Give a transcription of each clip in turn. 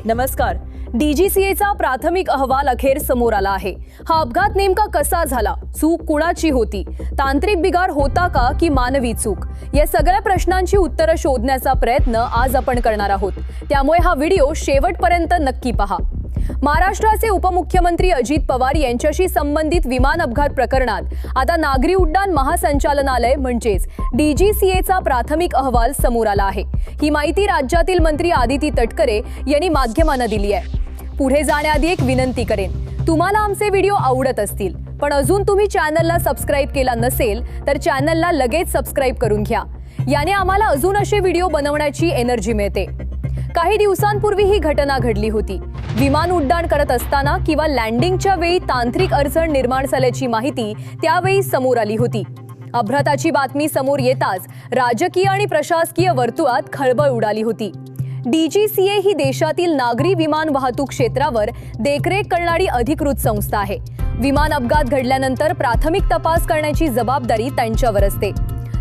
नमस्कार. डीजीसीएचा प्राथमिक अहवाल अखेर समोर आला आहे. हा अपघात नेमका कसा झाला? चूक कुणाची होती? तांत्रिक बिघाड होता का की मानवी चूक? या सगळ्या प्रश्नांची उत्तरं शोधण्याचा प्रयत्न आज आपण करणार आहोत. त्यामुळे हा व्हिडिओ शेवटपर्यंत नक्की पहा. महाराष्ट्राचे उपमुख्यमंत्री अजित पवार यांच्याशी संबंधित विमान अपघात प्रकरणात आता नागरी उड्डाण महासंचालनालय म्हणजेच डीजीसीएचा प्राथमिक अहवाल समोर आला आहे. ही माहिती राज्यातील मंत्री आदिती तटकरे यांनी माध्यमांना दिली आहे. पुढे जाण्याआधी एक विनंती करेन, तुम्हाला आमचे व्हिडिओ आवडत असतील पण अजून तुम्ही चॅनलला सबस्क्राइब केला नसेल तर चॅनलला लगेच सबस्क्राइब करून घ्या. याने आम्हाला अजून असे व्हिडिओ बनवण्याची एनर्जी मिळते. काही दिवसांपूर्वी ही घटना घडली होती. विमान उड्डाण करत असताना किंवा लँडिंगच्या वेळी तांत्रिक अडचण निर्माण झाल्याची माहिती त्यावेळी समोर आली होती. अपघाताची बातमी समोर येताच राजकीय आणि प्रशासकीय वर्तुळात खळबळ उडाली होती. डीजीसीए ही देशातील नागरी विमान वाहतूक क्षेत्रावर देखरेख करणारी अधिकृत संस्था आहे. विमान अपघात घडल्यानंतर प्राथमिक तपास करण्याची जबाबदारी त्यांच्यावर असते.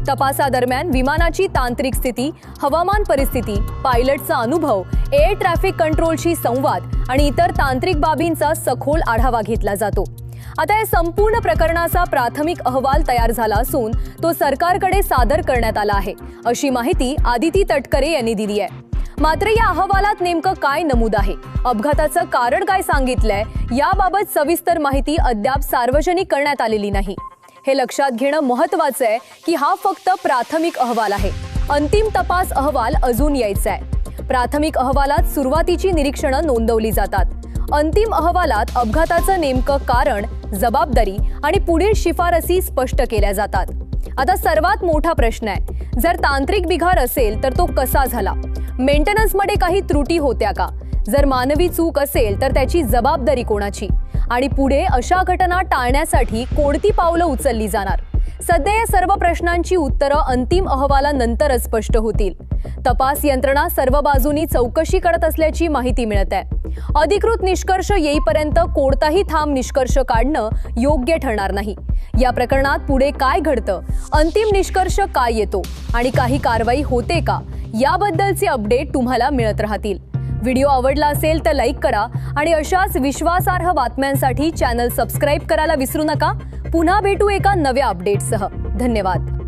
तपासादरम्यान विमानाची तांत्रिक स्थिती, हवामान परिस्थिती, पायलटचा अनुभव, एअर ट्रॅफिक कंट्रोलशी संवाद आणि इतर तांत्रिक बाबींचा सखोल आढावा घेतला जातो. आता या संपूर्ण प्रकरणाचा प्राथमिक अहवाल तयार झाला असून तो सरकारकडे सादर करण्यात आला आहे, अशी माहिती आदिती तटकरे यांनी दिली आहे. मात्र या अहवालात नेमकं काय नमूद आहे, अपघाताचं कारण काय सांगितलंय, याबाबत सविस्तर माहिती अद्याप सार्वजनिक करण्यात आलेली नाही. हे लक्षात घेणं महत्त्वाचं आहे की हा फक्त प्राथमिक अहवाल आहे. अंतिम तपास अहवाल अजून यायचा आहे. प्राथमिक अहवालात सुरुवातीची निरीक्षणं नोंदवली जातात. अंतिम अहवालात अपघाताचं नेमकं कारण, जबाबदारी आणि पुढील शिफारसी स्पष्ट केल्या जातात. आता सर्वात मोठा प्रश्न आहे, जर तांत्रिक बिघाड असेल तर तो कसा झाला? मेंटेनन्समध्ये काही त्रुटी होत्या का? जर मानवी चूक असेल तर त्याची जबाबदारी कोणाची? आणि पुढे अशा घटना टाळण्यासाठी कोणती पावलं उचलली जाणार? सध्या या सर्व प्रश्नांची उत्तरं अंतिम अहवालानंतरच स्पष्ट होतील. तपास यंत्रणा सर्व बाजूंनी चौकशी करत असल्याची माहिती मिळत आहे. अधिकृत निष्कर्ष येईपर्यंत कोणताही ठाम निष्कर्ष काढणं योग्य ठरणार नाही. या प्रकरणात पुढे काय घडतं, अंतिम निष्कर्ष काय येतो आणि काही कारवाई होते का, याबद्दलचे अपडेट तुम्हाला मिळत राहतील. व्हिडिओ आवडला असेल तर लाईक करा आणि अशाच विश्वासार्ह बातम्यांसाठी चॅनल सबस्क्राइब करायला विसरू नका. पुन्हा भेटू एका नव्या अपडेटसह. धन्यवाद.